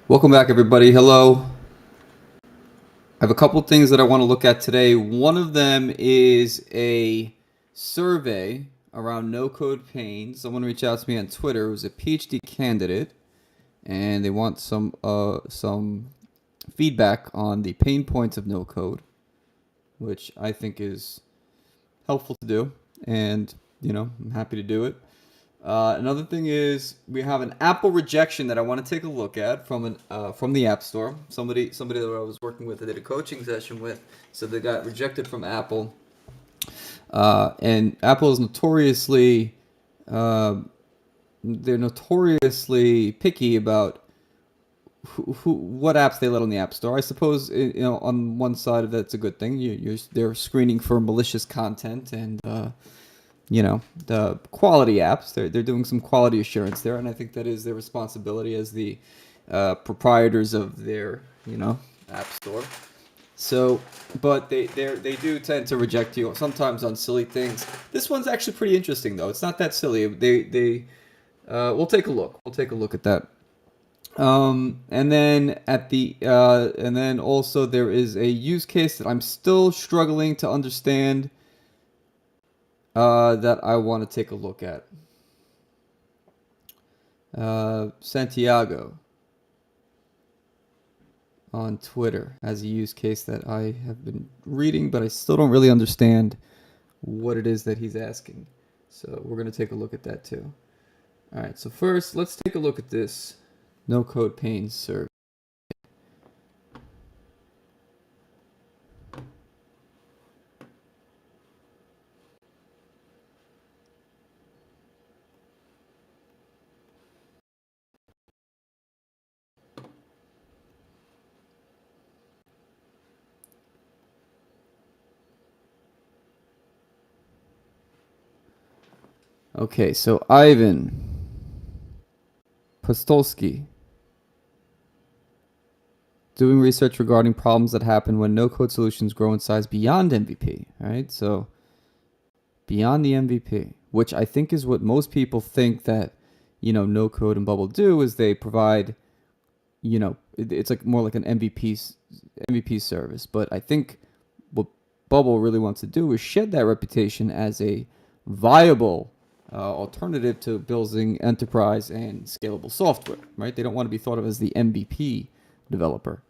Welcome back, everybody. Hello. I have a couple things that I want to look at today. One of them is a survey around no-code pain. Someone reached out to me on Twitter who's a PhD candidate, and they want some feedback on the pain points of no-code, which I think is helpful to do, and I'm happy to do it. Another thing is we have an Apple rejection that I want to take a look at from the App Store. Somebody that I was working with, I did a coaching session with, so they got rejected from Apple. And Apple is uh, they're notoriously picky about what apps they let on the App Store. I suppose on one side of that's a good thing. They're screening for malicious content and the quality apps. They're doing some quality assurance there, and I think that is their responsibility as the proprietors of their app store. So, but they do tend to reject you sometimes on silly things. This one's actually pretty interesting though. It's not that silly. We'll take a look. We'll take a look at that. And then also there is a use case that I'm still struggling to understand that I want to take a look at. Santiago on Twitter as a use case that I have been reading, but I still don't really understand what it is that he's asking. So we're going to take a look at that too. All right, so first, let's take a look at this no-code pain survey. Okay, so Ivan Postolsky doing research regarding problems that happen when no-code solutions grow in size beyond MVP. All right, so beyond the MVP, which I think is what most people think that no-code and Bubble do, is they provide it's like more like an MVP service. But I think what Bubble really wants to do is shed that reputation as a viable alternative to building enterprise and scalable software, right? They don't want to be thought of as the MVP developer.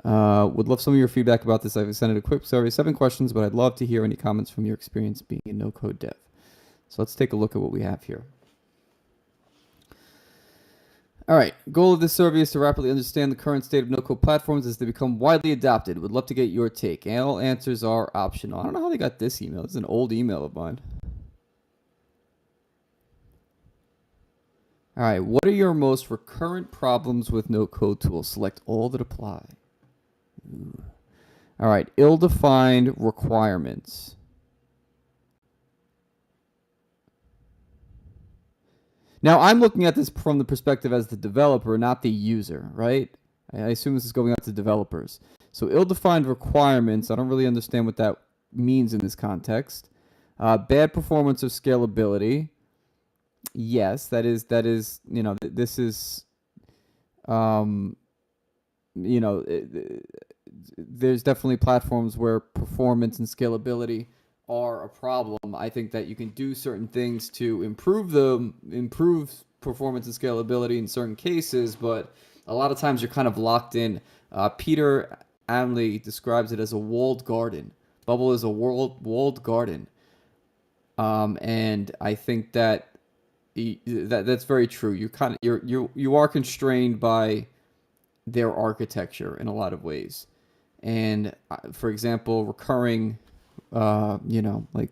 Would love some of your feedback about this. I've sent it a quick survey, 7 questions, but I'd love to hear any comments from your experience being a no-code dev. So let's take a look at what we have here. All right. Goal of this survey is to rapidly understand the current state of no-code platforms as they become widely adopted. Would love to get your take. And all answers are optional. I don't know how they got this email. This is an old email of mine. All right. What are your most recurrent problems with no-code tools? Select all that apply. Ooh. All right. Ill-defined requirements. Now, I'm looking at this from the perspective as the developer, not the user, right? I assume this is going out to developers. So ill-defined requirements, I don't really understand what that means in this context. Bad performance or scalability. Yes, that is, this is, there's definitely platforms where performance and scalability are a problem. I think that you can do certain things to improve performance and scalability in certain cases, but a lot of times you're kind of locked in. Peter Amley describes it as a walled garden. Bubble is a walled garden, and I think that that's very true. You are constrained by their architecture in a lot of ways, and for example, recurring like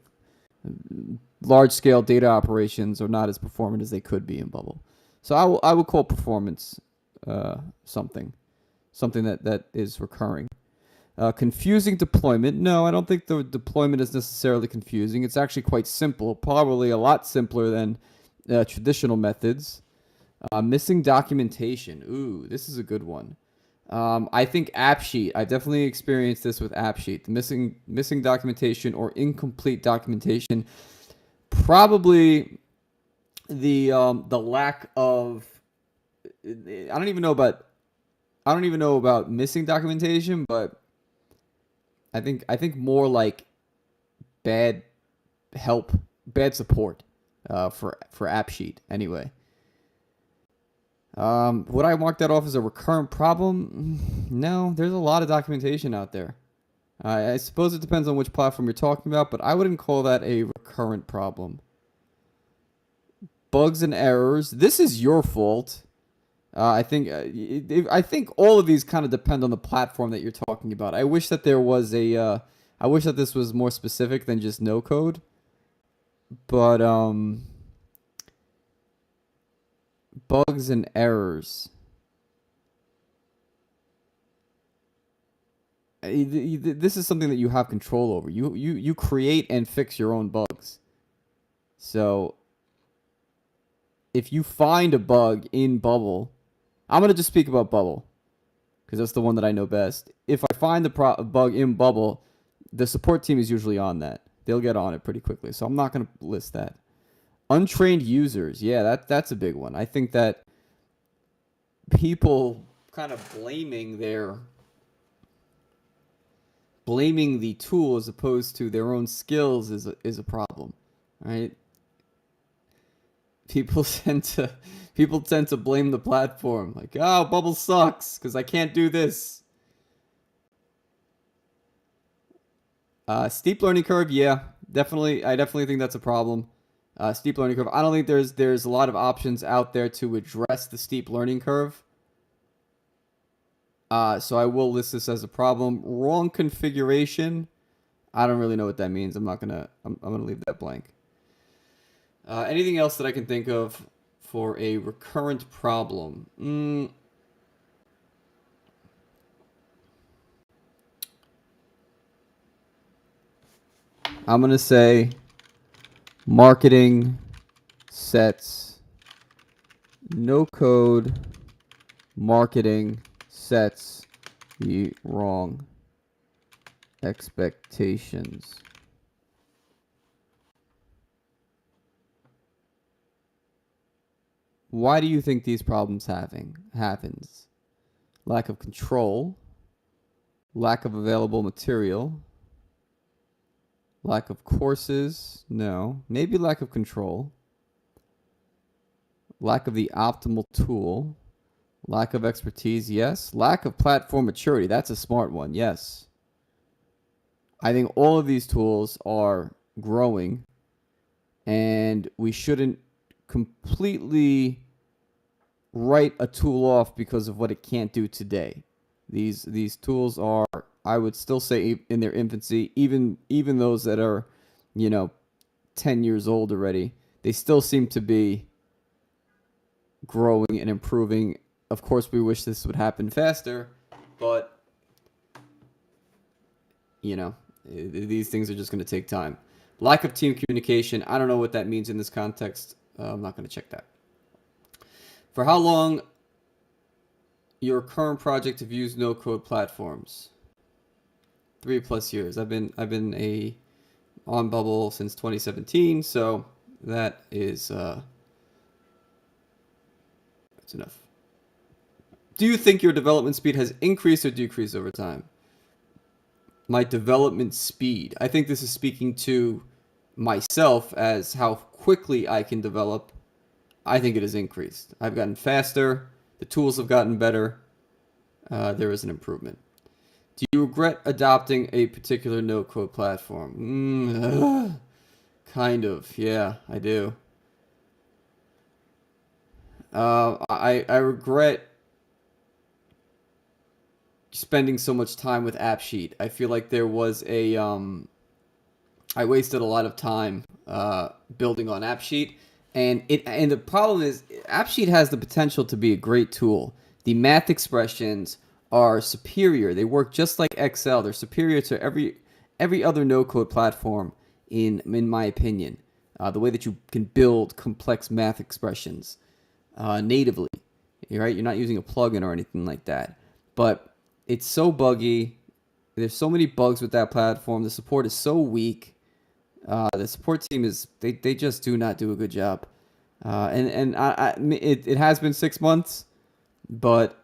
large scale data operations are not as performant as they could be in Bubble. So I would call performance something that is recurring. Confusing deployment. No, I don't think the deployment is necessarily confusing. It's actually quite simple, probably a lot simpler than traditional methods. Missing documentation. Ooh, this is a good one. I think AppSheet. I definitely experienced this with AppSheet. The missing documentation or incomplete documentation. Probably the lack of. I don't even know about I don't even know about missing documentation, but I think more like bad help, bad support for AppSheet anyway. Would I mark that off as a recurrent problem? No, there's a lot of documentation out there. I suppose it depends on which platform you're talking about, but I wouldn't call that a recurrent problem. Bugs and errors. This is your fault. I think all of these kind of depend on the platform that you're talking about. I wish that there was a. I wish that this was more specific than just no code. But bugs and errors. This is something that you have control over. You create and fix your own bugs. So if you find a bug in Bubble, I'm gonna just speak about Bubble because that's the one that I know best. If I find the bug in Bubble, the support team is usually on that. They'll get on it pretty quickly. So I'm not gonna list that. Untrained users, yeah, that's a big one. I think that people kind of blaming the tool as opposed to their own skills is a problem, right? People tend to blame the platform, like, oh, Bubble sucks because I can't do this. Steep learning curve, yeah, definitely. I definitely think that's a problem. Steep learning curve. I don't think there's a lot of options out there to address the steep learning curve. So I will list this as a problem. Wrong configuration. I don't really know what that means. I'm gonna leave that blank. Anything else that I can think of for a recurrent problem? I'm gonna say marketing sets no code marketing sets the wrong expectations. Why do you think these problems happens? Lack of control, lack of available material, lack of courses, no. Maybe lack of control, lack of the optimal tool, lack of expertise, yes. Lack of platform maturity, that's a smart one, yes. I think all of these tools are growing, and we shouldn't completely write a tool off because of what it can't do today. These tools are, I would still say, in their infancy. Even those that are, 10 years old already, they still seem to be growing and improving. Of course, we wish this would happen faster, but these things are just going to take time. Lack of team communication. I don't know what that means in this context. I'm not going to check that. For how long your current project have used no code platforms? 3+ years. I've been on Bubble since 2017, so that is that's enough. Do you think your development speed has increased or decreased over time? My development speed. I think this is speaking to myself as how quickly I can develop. I think it has increased. I've gotten faster. The tools have gotten better. There is an improvement. Do you regret adopting a particular no-code platform? Kind of. Yeah, I do. I regret spending so much time with AppSheet. I feel like there was I wasted a lot of time building on AppSheet, and the problem is AppSheet has the potential to be a great tool. The math expressions are superior. They work just like Excel. They're superior to every other no-code platform in my opinion. The way that you can build complex math expressions natively, right? You're not using a plugin or anything like that. But it's so buggy. There's so many bugs with that platform. The support is so weak. The support team they just do not do a good job. It has been 6 months, but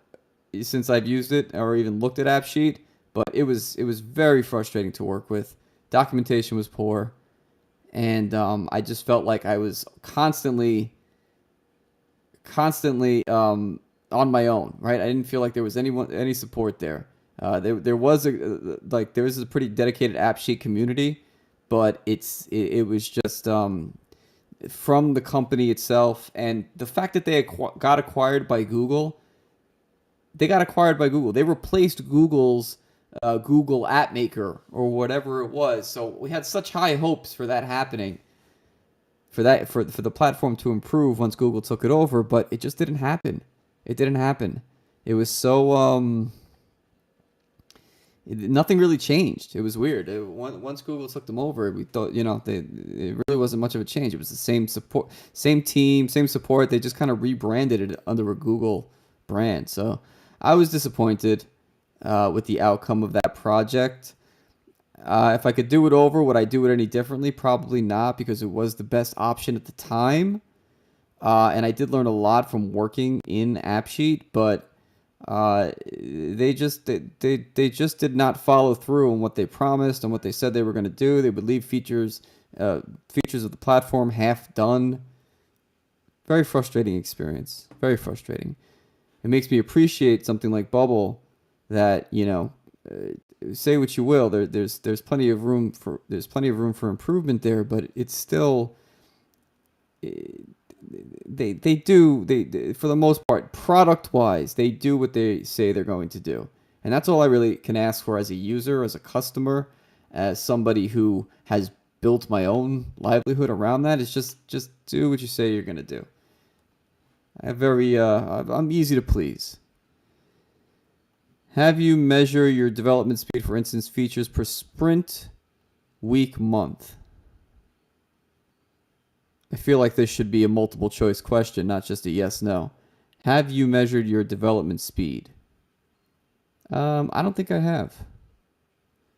since I've used it or even looked at AppSheet, but it was very frustrating to work with. Documentation was poor, and I just felt like I was constantly on my own. Right, I didn't feel like there was any support there. There was there was a pretty dedicated AppSheet community, but it was just from the company itself, and the fact that they got acquired by Google. They got acquired by Google. They replaced Google's Google App Maker or whatever it was. So we had such high hopes for that happening, for the platform to improve once Google took it over, but it just didn't happen. It didn't happen. It was so nothing really changed. It was weird. Once Google took them over, we thought, it really wasn't much of a change. It was the same support, same team, same support. They just kind of rebranded it under a Google brand. So I was disappointed with the outcome of that project. If I could do it over, would I do it any differently? Probably not, because it was the best option at the time. And I did learn a lot from working in AppSheet, but they just did not follow through on what they promised and what they said they were going to do. They would leave features of the platform half done. Very frustrating experience. Very frustrating. It makes me appreciate something like Bubble, that say what you will, there's plenty of room for improvement there, but it's still they for the most part, product wise, they do what they say they're going to do. And that's all I really can ask for as a user, as a customer, as somebody who has built my own livelihood around that, is just do what you say you're going to do. I'm easy to please. Have you measure your development speed, for instance, features per sprint, week, month? I feel like this should be a multiple choice question, not just a yes, no. Have you measured your development speed? I don't think I have.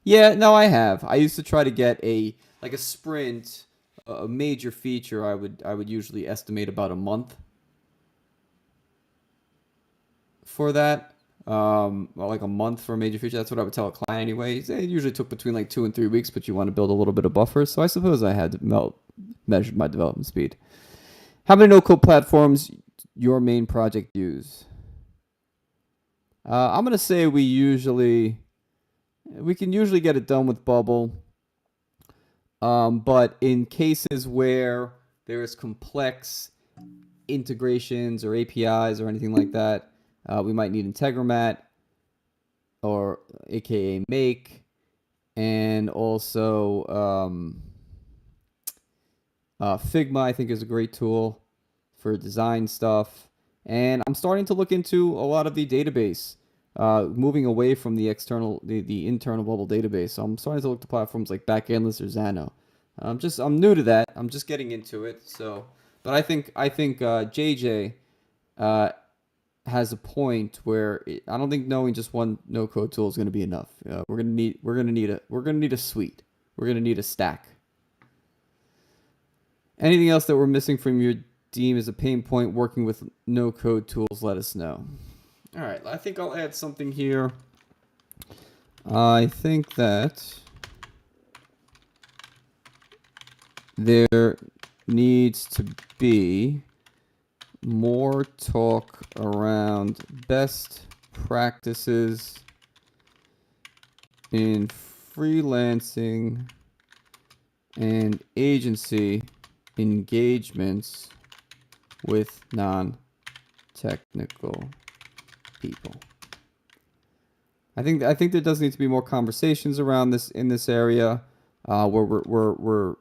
Yeah, no, I have. I used to try to get a sprint, a major feature. I would usually estimate about a month for that. Like a month for a major feature. That's what I would tell a client anyway. It usually took between like 2 and 3 weeks, but you want to build a little bit of buffer. So I suppose I had to measure my development speed. How many no-code platforms your main project use? I'm gonna say we can usually get it done with Bubble. But in cases where there is complex integrations or APIs or anything like that, we might need Integromat, or AKA Make, and also Figma, I think, is a great tool for design stuff. And I'm starting to look into a lot of the database, moving away from the internal Bubble database. So I'm starting to look to platforms like Backendless or Xano. I'm new to that. I'm just getting into it. So, but I think JJ has a point where I don't think knowing just one no code tool is going to be enough. We're gonna need a suite. We're gonna need a stack. Anything else that we're missing from your team is a pain point working with no code tools? Let us know. All right, I think I'll add something here. I think that there needs to be more talk around best practices in freelancing and agency engagements with non-technical people. I think there does need to be more conversations around this in this area, where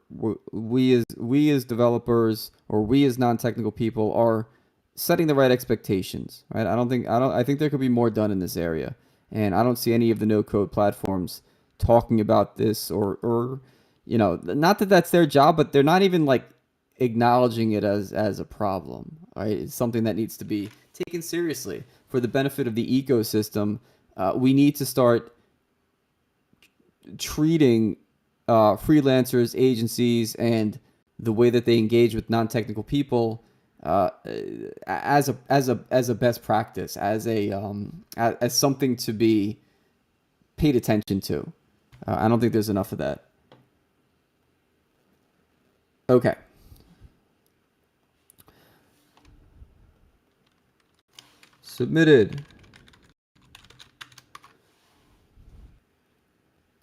we as developers, or we as non-technical people, are setting the right expectations. Right? I think there could be more done in this area, and I don't see any of the no-code platforms talking about this, or not that that's their job, but they're not even like acknowledging it as a problem. Right? It's something that needs to be taken seriously for the benefit of the ecosystem. We need to start treating freelancers, agencies, and the way that they engage with non-technical people as a best practice, as something to be paid attention to. I don't think there's enough of that. Okay. Submitted.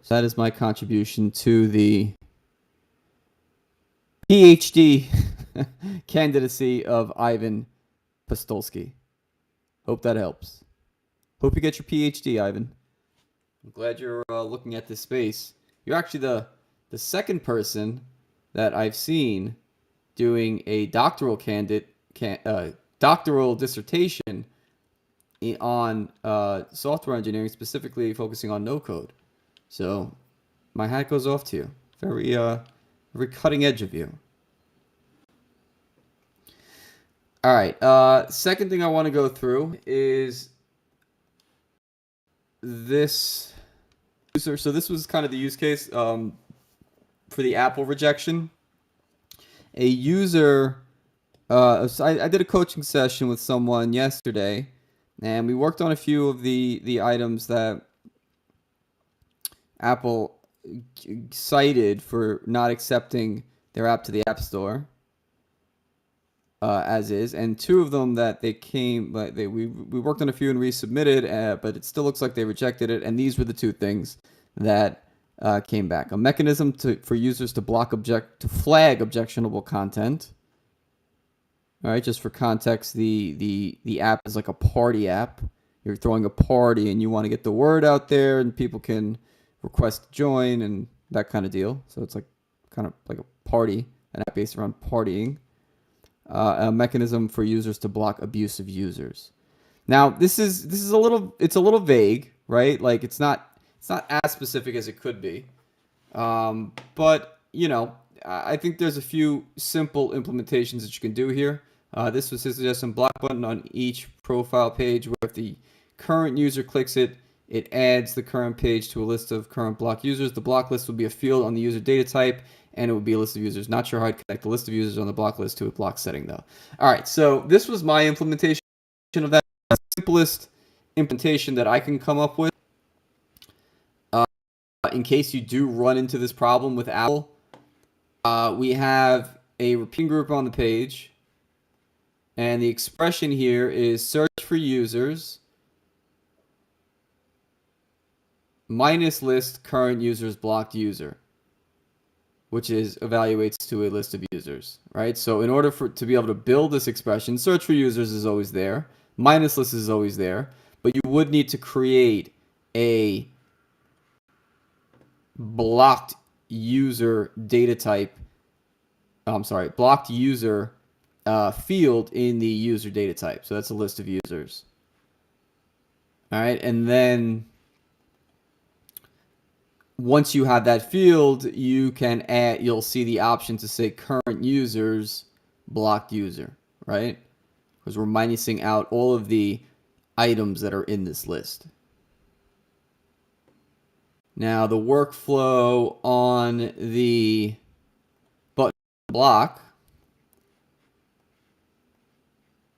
So that is my contribution to the PhD candidacy of Ivan Pistolsky. Hope that helps. Hope you get your PhD, Ivan. I'm glad you're looking at this space. You're actually the second person that I've seen doing a doctoral doctoral dissertation on software engineering, specifically focusing on no code. So my hat goes off to you. Very cutting edge of you. All right. Second thing I want to go through is this user. So this was kind of the use case for the Apple rejection. A user. So I did a coaching session with someone yesterday, and we worked on a few of the items that Apple cited for not accepting their app to the App Store. As is, and two of them that we worked on a few and resubmitted, but it still looks like they rejected it. And these were the two things that came back: a mechanism for users to flag objectionable content. All right, just for context, the app is like a party app. You're throwing a party and you want to get the word out there, and people can request to join and that kind of deal. So it's like kind of like a party, an app based around partying. A mechanism for users to block abusive users. Now, this is a little vague, right? Like it's not as specific as it could be. But I think there's a few simple implementations that you can do here. This was his suggestion: block button on each profile page, where if the current user clicks it, it adds the current page to a list of current block users. The block list would be a field on the user data type, and it would be a list of users. Not sure how I'd connect the list of users on the block list to a block setting, though. All right, so this was my implementation of that. The simplest implementation that I can come up with. In case you do run into this problem with Apple, we have a repeating group on the page, and the expression here is search for users minus list current users blocked user, which evaluates to a list of users, right? So in order to be able to build this expression, search for users is always there, minus list is always there, but you would need to create a blocked user data type. Blocked user field in the user data type. So that's a list of users. All right, and then once you have that field, you'll see the option to say current users blocked user, right? Because we're minusing out all of the items that are in this list. Now the workflow on the button block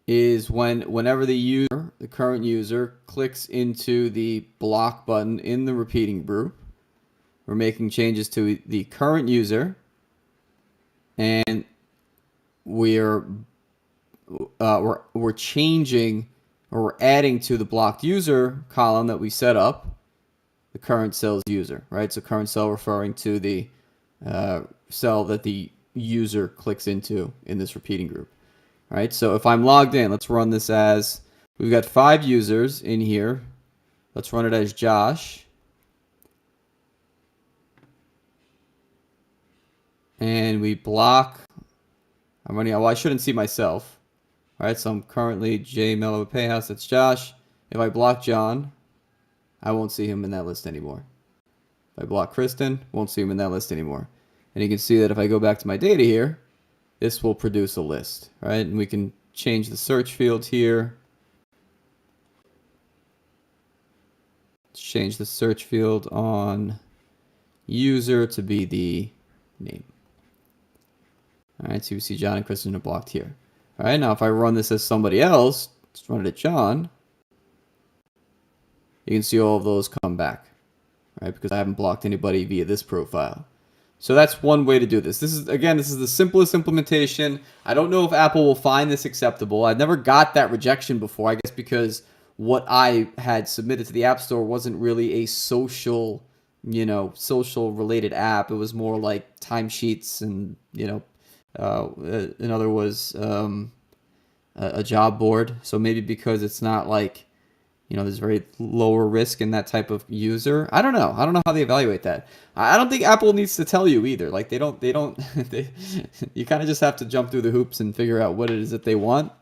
is whenever the current user clicks into the block button in the repeating group, we're making changes to the current user, and we're changing, or we're adding to the blocked user column that we set up the current cell's user, right? So current cell referring to the cell that the user clicks into in this repeating group, right? So if I'm logged in, let's run this as, we've got 5 users in here. Let's run it as Josh. And we block, I shouldn't see myself. All right, so I'm currently J Mello Payhouse, that's Josh. If I block John, I won't see him in that list anymore. If I block Kristen, won't see him in that list anymore. And you can see that if I go back to my data here, this will produce a list, right? And we can change the search field here. Let's change the search field on user to be the name. All right, so you see John and Kristen are blocked here. All right, now if I run this as somebody else, let's run it at John, you can see all of those come back, right? Because I haven't blocked anybody via this profile. So that's one way to do this. This is the simplest implementation. I don't know if Apple will find this acceptable. I've never got that rejection before, I guess because what I had submitted to the App Store wasn't really a social, social related app. It was more like timesheets and, another was a job board. So maybe because it's not like, there's very lower risk in that type of user. I don't know. I don't know how they evaluate that. I don't think Apple needs to tell you either. Like they don't, you kind of just have to jump through the hoops and figure out what it is that they want.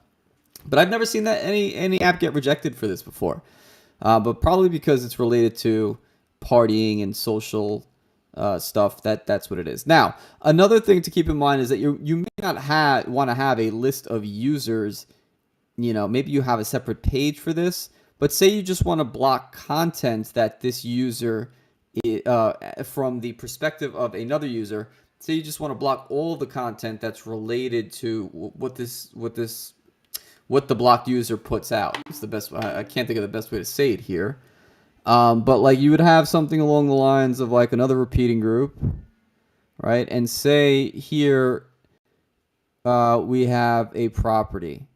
But I've never seen that any app get rejected for this before. But probably because it's related to partying and social stuff. That's what it is. Now, another thing to keep in mind is that you may not want to have a list of users. Maybe you have a separate page for this. But say you just want to block content that this user, from the perspective of another user, say you just want to block all the content that's related to what the blocked user puts out. It's the best. I can't think of the best way to say it here. But like you would have something along the lines of like another repeating group, right? And say here we have a property.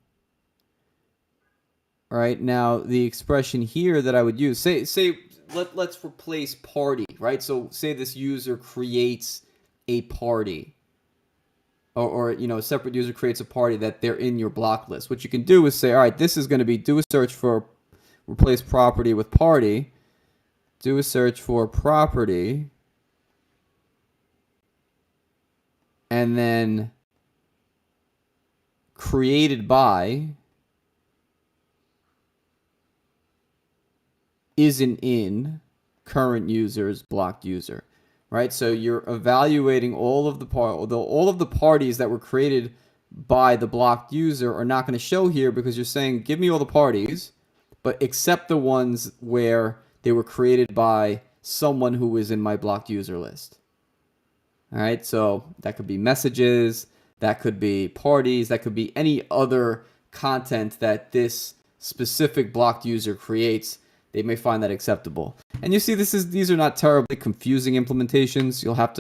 Right now, the expression here that I would use, let's replace party, right? So say this user creates a party, or a separate user creates a party that they're in your block list. What you can do is say, all right, this is going to be do a search for replace property with party, do a search for property, and then created by isn't in current user's blocked user, right? So you're evaluating all of the parties that were created by the blocked user are not going to show here because you're saying give me all the parties, but except the ones where they were created by someone who is in my blocked user list. All right, so that could be messages, that could be parties, that could be any other content that this specific blocked user creates. They may find that acceptable. And you see, these are not terribly confusing implementations. You'll have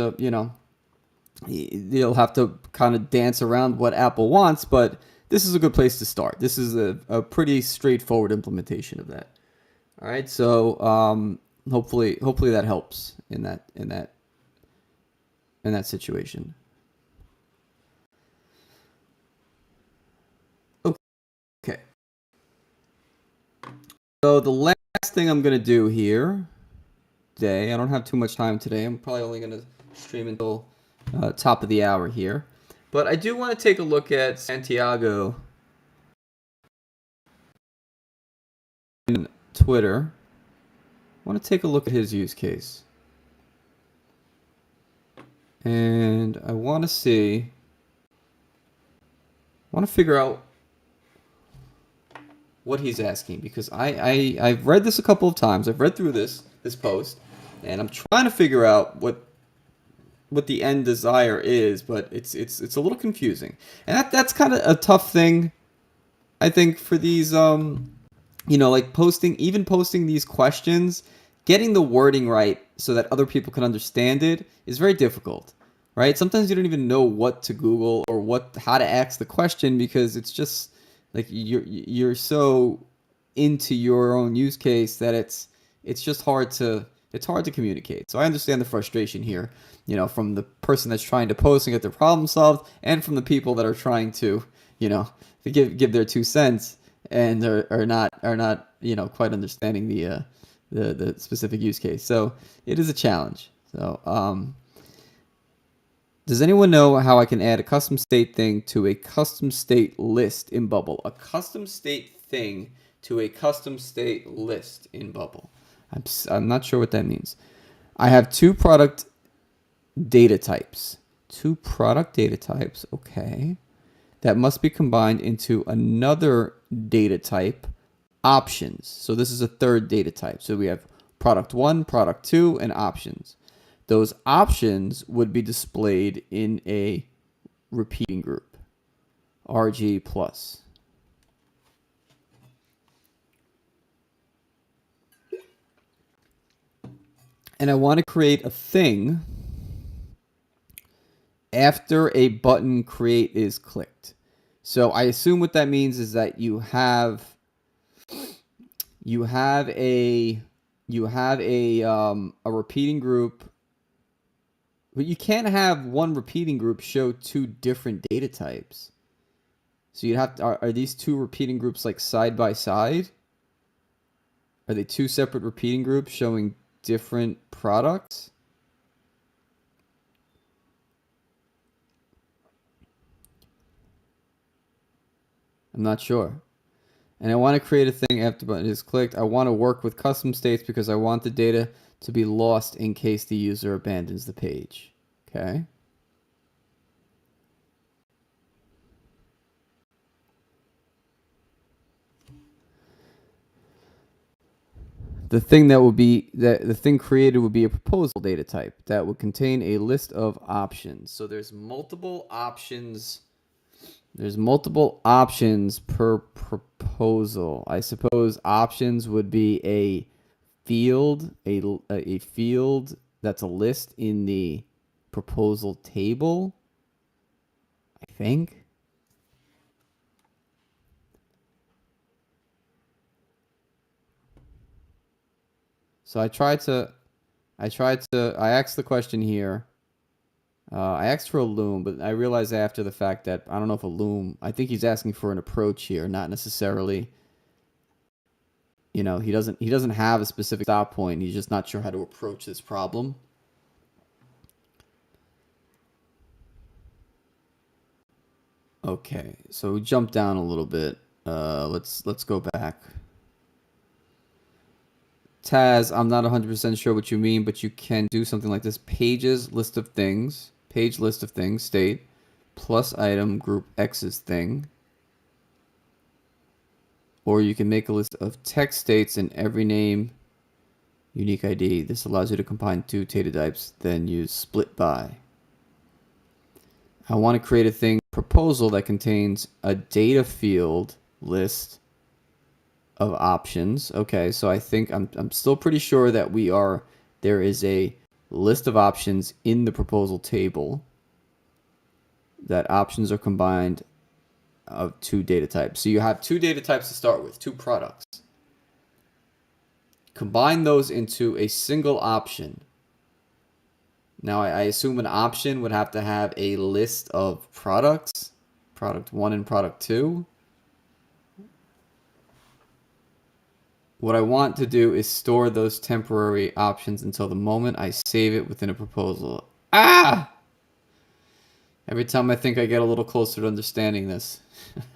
to kind of dance around what Apple wants, but this is a good place to start. This is a pretty straightforward implementation of that. All right, so hopefully that helps in that situation. Okay. So the last thing I'm going to do here today, I don't have too much time today. I'm probably only going to stream until top of the hour here. But I do want to take a look at Santiago on Twitter. I want to take a look at his use case. And I want to figure out what he's asking, because I've read this a couple of times. I've read through this post, and I'm trying to figure out what the end desire is, but it's a little confusing. And that's kind of a tough thing, I think, for these like posting these questions, getting the wording right so that other people can understand it is very difficult. Right? Sometimes you don't even know what to Google or how to ask the question because it's just like you're so into your own use case that it's just hard to communicate. So I understand the frustration here, from the person that's trying to post and get their problem solved, and from the people that are trying to, to give their 2 cents and are not quite understanding the specific use case. So it is a challenge. So does anyone know how I can add a custom state thing to a custom state list in Bubble? A custom state thing to a custom state list in Bubble. I'm not sure what that means. I have 2 product data types. 2 product data types, okay. That must be combined into another data type, options. So this is a third data type. So we have product 1, product 2, and options. Those options would be displayed in a repeating group. RG plus. And I want to create a thing after a button create is clicked. So I assume what that means is that you have a repeating group, but you can't have one repeating group show two different data types. So you'd have to, are these two repeating groups like side by side? Are they two separate repeating groups showing different products? I'm not sure. And I want to create a thing after the button is clicked. I want to work with custom states because I want the data to be lost in case the user abandons the page. Okay. The thing the thing created would be a proposal data type that would contain a list of options. So there's multiple options. There's multiple options per proposal. I suppose options would be a field, a field that's a list in the proposal table, I think. So I asked the question here. I asked for a loom, but I realized after the fact that I don't know if a loom, I think he's asking for an approach here, not necessarily, he doesn't have a specific stop point. He's just not sure how to approach this problem. Okay, so we jump down a little bit. Let's go back. Taz, I'm not 100% sure what you mean, but you can do something like this. Page list of things, state, plus item group X's thing. Or you can make a list of text states and every name, unique ID. This allows you to combine two data types, then use split by. I want to create a thing proposal that contains a data field list of options. Okay, so I think I'm still pretty sure that there is a list of options in the proposal table that options are combined of two data types. So you have two data types to start with, two products. Combine those into a single option. Now I assume an option would have to have a list of products, product 1 and product 2. What I want to do is store those temporary options until the moment I save it within a proposal. Ah! Every time I think I get a little closer to understanding this,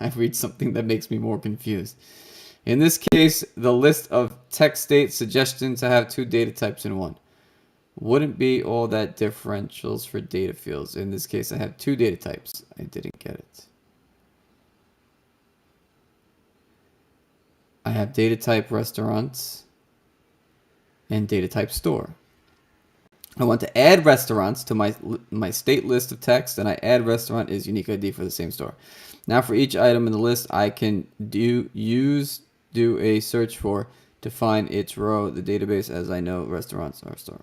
I read something that makes me more confused. In this case, the list of text state suggestions to have two data types in one. Wouldn't be all that differentials for data fields. In this case, I have two data types. I didn't get it. I have data type restaurants and data type store. I want to add restaurants to my state list of text, and I add restaurant is unique ID for the same store. Now for each item in the list, I can do a search for to find its row, the database, as I know restaurants are store.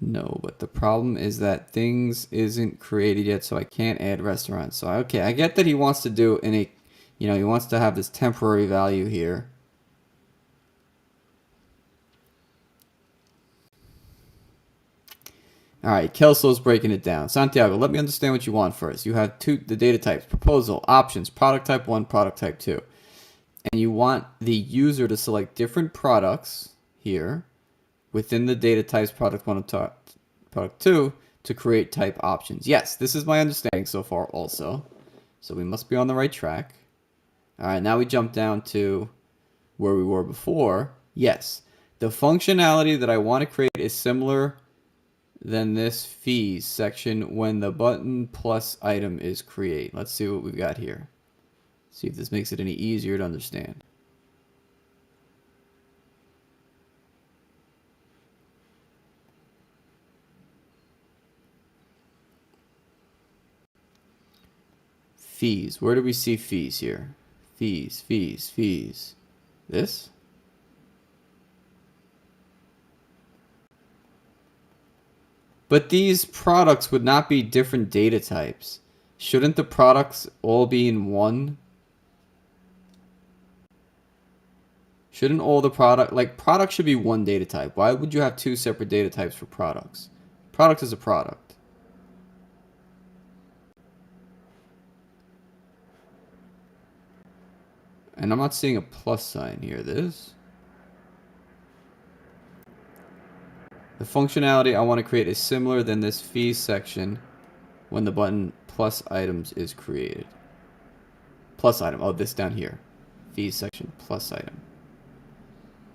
No, but the problem is that things isn't created yet, so I can't add restaurants. So okay, I get that he wants to do he wants to have this temporary value here. All right, Kelso's breaking it down. Santiago, let me understand what you want first. You have the data types, proposal, options, product type 1, product type 2. And you want the user to select different products here within the data types product 1 and product 2 to create type options. Yes, this is my understanding so far also. So we must be on the right track. All right, now we jump down to where we were before. Yes, the functionality that I want to create is similar than this fees section when the button plus item is create. Let's see what we've got here. See if this makes it any easier to understand. Fees. Where do we see fees here? Fees. This? But these products would not be different data types. Shouldn't the products all be in one? Shouldn't all the product should be one data type. Why would you have two separate data types for products? Product is a product. And I'm not seeing a plus sign here. This. The functionality I want to create is similar than this fees section when the button plus items is created. Plus item. Oh, this down here. Fees section plus item.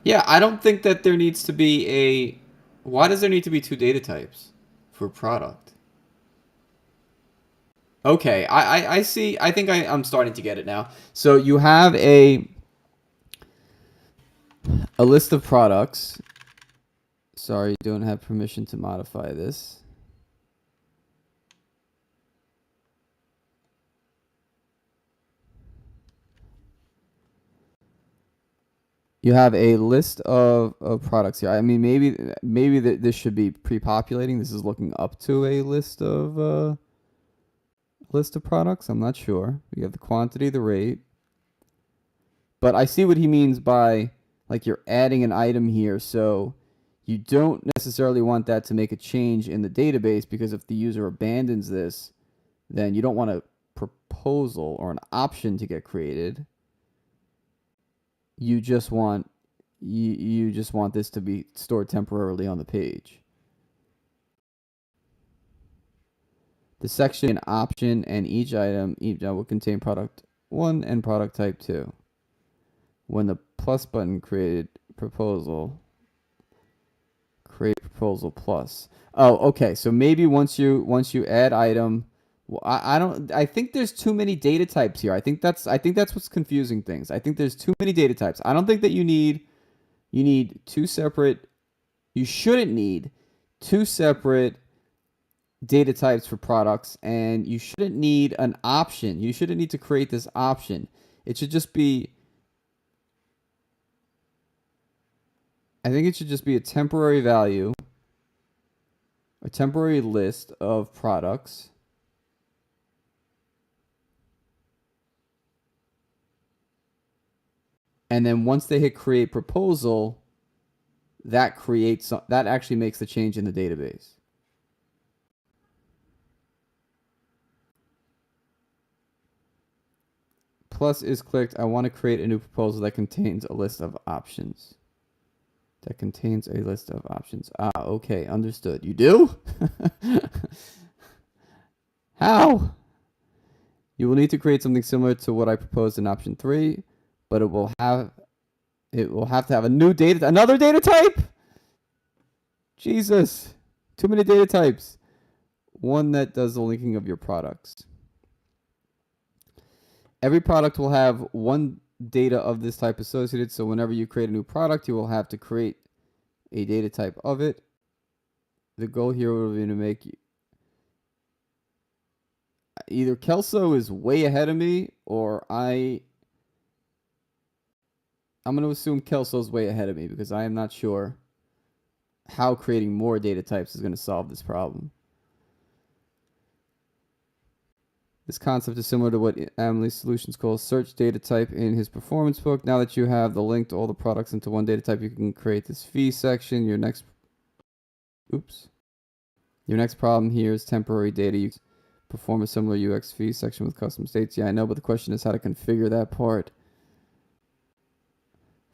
Yeah, I don't think that there needs to be a... Why does there need to be two data types for product? Okay, I see. I think I'm starting to get it now. So you have a list of products. Sorry, you don't have permission to modify this. You have a list of products here. I mean, maybe this should be pre-populating. This is looking up to a list of products. I'm not sure. You have the quantity, the rate. But I see what he means by like you're adding an item here. So you don't necessarily want that to make a change in the database, because if the user abandons this, then you don't want a proposal or an option to get created. You just want you just want this to be stored temporarily on the page. The section an option, and each item will contain product 1 and product type 2. When the plus button created proposal, create proposal plus. Oh, okay. So maybe once you add item, well, I think there's too many data types here. I think that's what's confusing things. I think there's too many data types. I don't think that you need two separate. You shouldn't need two separate data types for products, and you shouldn't need an option. You shouldn't need to create this option. It should just be, I think it should just be a temporary value, a temporary list of products. And then once they hit create proposal, that actually makes the change in the database. Plus is clicked. I want to create a new proposal that contains a list of options. That contains a list of options. Ah, okay, understood. You do? How? You will need to create something similar to what I proposed in option 3, but it will have to have another data type? Jesus. Too many data types. One that does the linking of your products. Every product will have one data of this type associated, so whenever you create a new product, you will have to create a data type of it. The goal here will be to make either Kelso is way ahead of me, or I'm going to assume Kelso is way ahead of me, because I am not sure how creating more data types is going to solve this problem. This concept is similar to what Emily's Solutions calls search data type in his performance book. Now that you have the link to all the products into one data type, you can create this fee section. Your next problem here is temporary data. You perform a similar UX fee section with custom states. Yeah, I know, but the question is how to configure that part.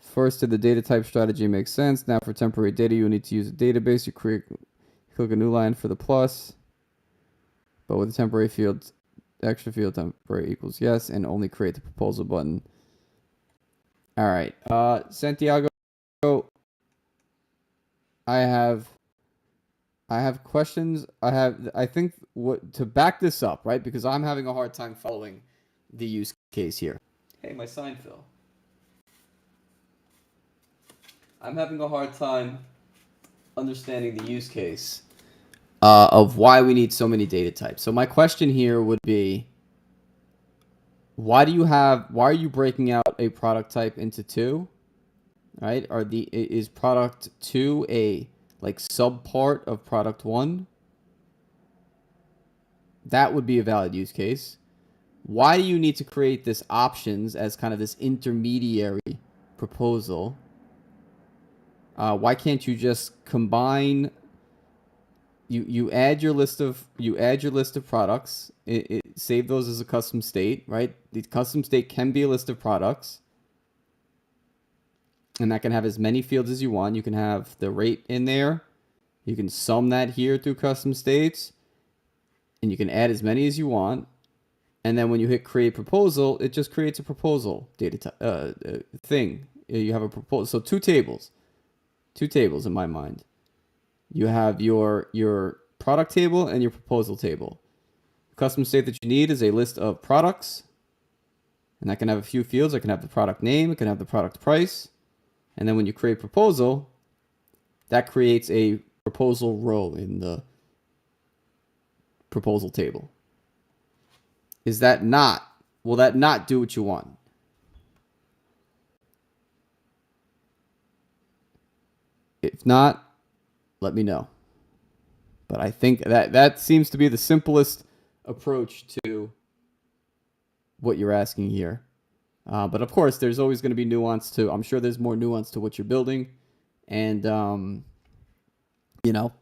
First, did the data type strategy make sense? Now for temporary data, you will need to use a database. You click a new line for the plus, but with a temporary field, extra field temporary equals yes, and only create the proposal button. All right, Santiago, I have questions. I think to back this up, right? Because I'm having a hard time following the use case here. Hey, my sign fell. I'm having a hard time understanding the use case of why we need so many data types. So my question here would be, why are you breaking out a product type into two? Right? Is product two a like subpart of product one? That would be a valid use case. Why do you need to create this options as kind of this intermediary proposal? Why can't you just combine? You add your list of products. Save those as a custom state, right? The custom state can be a list of products, and that can have as many fields as you want. You can have the rate in there. You can sum that here through custom states, and you can add as many as you want. And then when you hit create proposal, it just creates a proposal thing. You have a proposal. So two tables in my mind. You have your product table and your proposal table. The custom state that you need is a list of products, and that can have a few fields. It can have the product name, it can have the product price, and then when you create proposal, that creates a proposal row in the proposal table. Is that not? Will that not do what you want? If not, let me know. But I think that seems to be the simplest approach to what you're asking here. But of course, there's always going to be nuance to. I'm sure there's more nuance to what you're building, and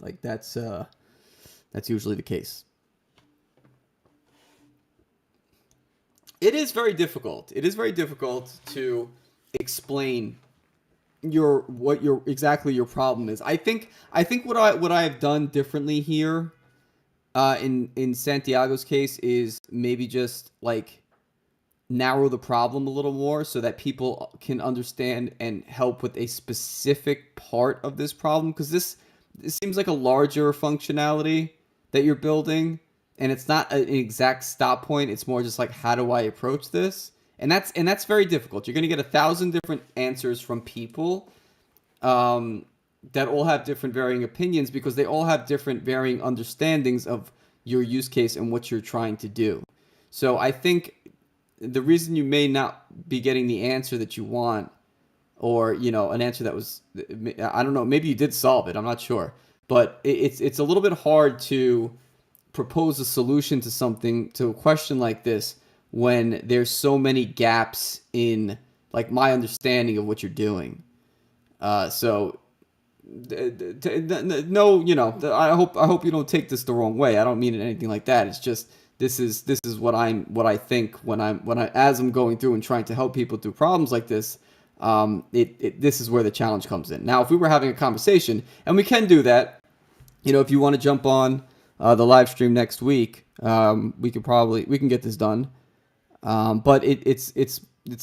like that's usually the case. It is very difficult. It is very difficult to explain what your exactly your problem is. I think what I have done differently here, in Santiago's case, is maybe just like narrow the problem a little more so that people can understand and help with a specific part of this problem, because this seems like a larger functionality that you're building, and it's not an exact stop point. It's more just like, how do I approach this? And that's very difficult. You're going to get 1,000 different answers from people, that all have different varying opinions, because they all have different varying understandings of your use case and what you're trying to do. So I think the reason you may not be getting the answer that you want, or an answer that was, I don't know, maybe you did solve it, I'm not sure, but it's a little bit hard to propose a solution to a question like this when there's so many gaps in like my understanding of what you're doing. So no, I hope you don't take this the wrong way. I don't mean it anything like that. It's just this is what I think when as I'm going through and trying to help people through problems like this. This is where the challenge comes in. Now, if we were having a conversation, and we can do that, if you want to jump on the live stream next week, we can get this done. But it's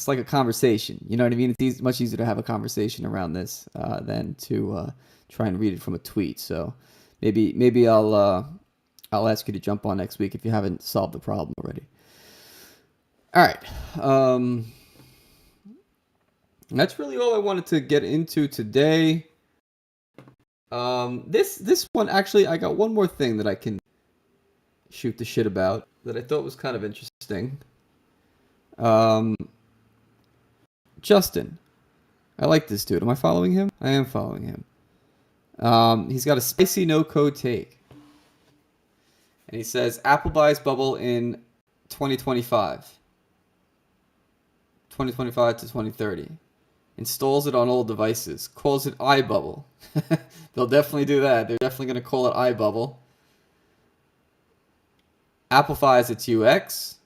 like a conversation. You know what I mean? It's much easier to have a conversation around this than to try and read it from a tweet. So maybe I'll ask you to jump on next week if you haven't solved the problem already. All right. That's really all I wanted to get into today. This one, actually, I got one more thing that I can shoot the shit about that I thought was kind of interesting. Justin, I like this dude. Am I following him? I am following him. He's got a spicy no-code take. And he says, Apple buys Bubble in 2025 to 2030. Installs it on all devices. Calls it iBubble. They'll definitely do that. They're definitely going to call it iBubble. Amplifies its UX.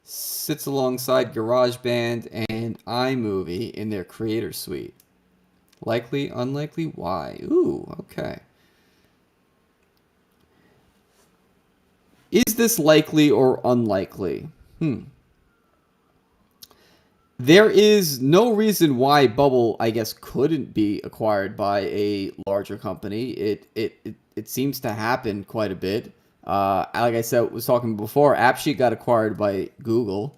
Sits alongside GarageBand and iMovie in their creator suite. Likely, unlikely, why? Ooh, okay. Is this likely or unlikely? There is no reason why Bubble, I guess, couldn't be acquired by a larger company. It seems to happen quite a bit. Like I said, was talking before, AppSheet got acquired by Google,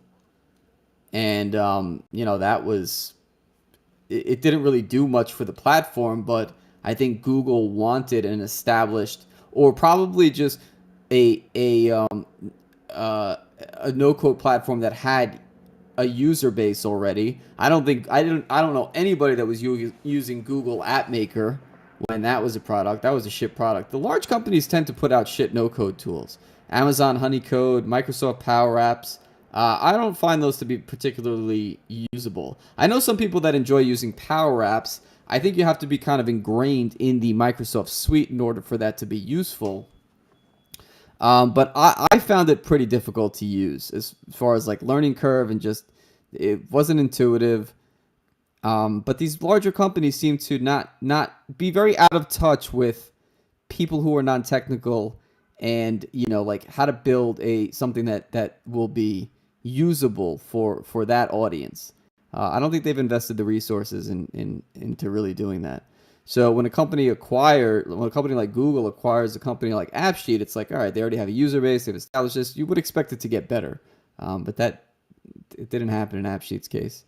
and that was it didn't really do much for the platform, but I think Google wanted an established, or probably just a a no code platform that had a user base already. I don't know anybody that was using Google App Maker when that was a product. That was a shit product. The large companies tend to put out shit no code tools. Amazon Honeycode, Microsoft Power Apps. I don't find those to be particularly usable. I know some people that enjoy using Power Apps. I think you have to be kind of ingrained in the Microsoft suite in order for that to be useful. But I found it pretty difficult to use as far as like learning curve and just it wasn't intuitive. But these larger companies seem to not be very out of touch with people who are non-technical and like how to build a something that will be usable for that audience. I don't think they've invested the resources into really doing that. So when a company like Google acquires a company like AppSheet, it's like, all right, they already have a user base, they've established this. You would expect it to get better, but that it didn't happen in AppSheet's case.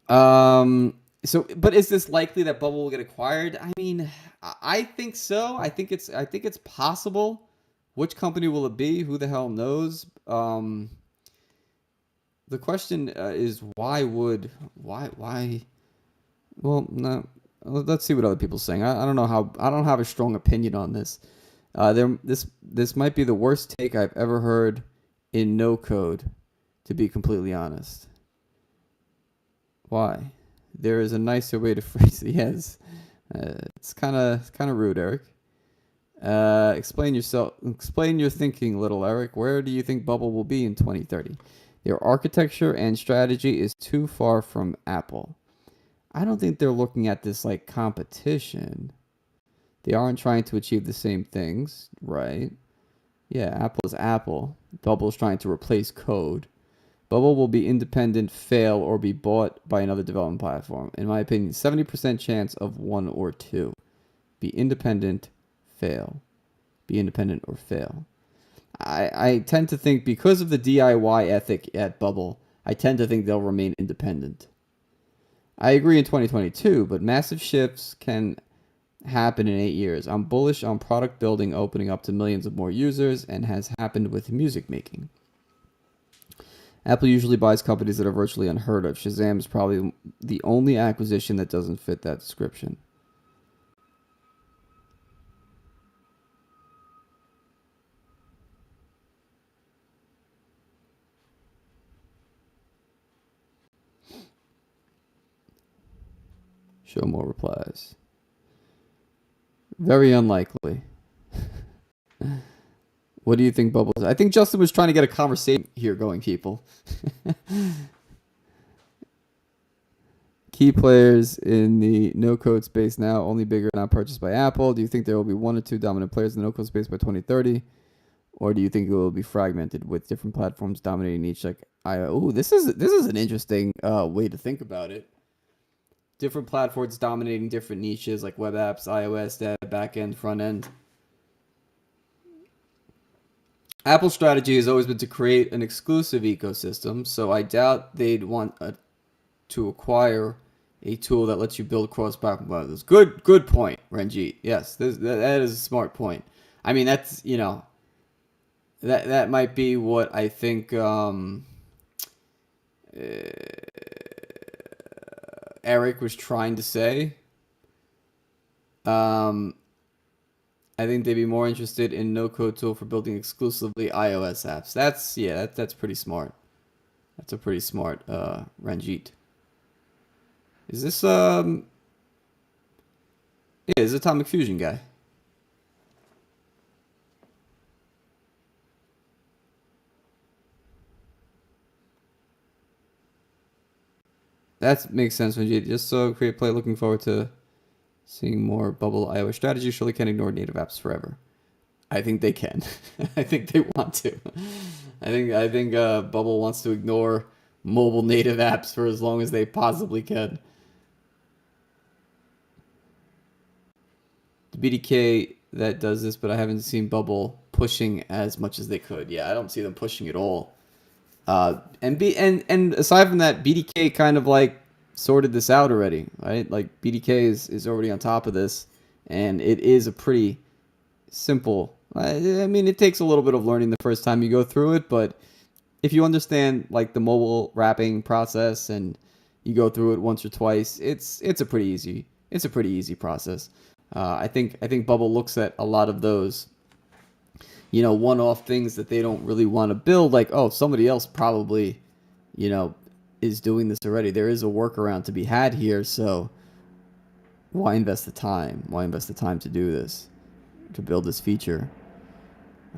But is this likely that Bubble will get acquired? I mean, I think so. I think it's possible. Which company will it be? Who the hell knows? The question is why? Well, no. Let's see what other people are saying. I don't know how. I don't have a strong opinion on this. This might be the worst take I've ever heard in no code, to be completely honest. Why? There is a nicer way to phrase it. Yes, it's kind of rude, Eric. Explain yourself. Explain your thinking, little Eric. Where do you think Bubble will be in 2030? Their architecture and strategy is too far from Apple. I don't think they're looking at this like competition. They aren't trying to achieve the same things, right? Yeah, Apple is Apple. Bubble is trying to replace code. Bubble will be independent, fail, or be bought by another development platform. In my opinion, 70% chance of one or two. Be independent, fail. Be independent or fail. I tend to think because of the DIY ethic at Bubble, I tend to think they'll remain independent. I agree in 2022, but massive shifts can happen in 8 years. I'm bullish on product building opening up to millions of more users and has happened with music making. Apple usually buys companies that are virtually unheard of. Shazam is probably the only acquisition that doesn't fit that description. Show more replies. Very unlikely. What do you think, Bubbles? I think Justin was trying to get a conversation here going, people. Key players in the no-code space now, only bigger, not purchased by Apple. Do you think there will be one or two dominant players in the no-code space by 2030? Or do you think it will be fragmented with different platforms dominating each? This is an interesting way to think about it. Different platforms dominating different niches like web apps, iOS, dev, backend, front end. Apple's strategy has always been to create an exclusive ecosystem, so I doubt they'd want to acquire a tool that lets you build cross-platform models. Good point, Ranjit. Yes, that is a smart point. I mean, that's that might be what I think Eric was trying to say. I think they'd be more interested in no-code tool for building exclusively iOS apps. That's pretty smart. That's a pretty smart Ranjit. Is this is Atomic Fusion guy? That makes sense, Ranjit. Just so create play. Looking forward to seeing more Bubble iOS strategy. Surely can't ignore native apps forever. I think they can. I think they want to. I think Bubble wants to ignore mobile native apps for as long as they possibly can. The BDK that does this, but I haven't seen Bubble pushing as much as they could. Yeah, I don't see them pushing at all. And aside from that, BDK kind of like sorted this out already, right? Like BDK is already on top of this, and it is a pretty simple. I mean, it takes a little bit of learning the first time you go through it, but if you understand like the mobile wrapping process and you go through it once or twice, it's a pretty easy process. I think Bubble looks at a lot of those, one-off things that they don't really want to build. Like, oh, somebody else probably, you know, is doing this already. There is a workaround to be had here, so why invest the time? Why invest the time to do this, to build this feature?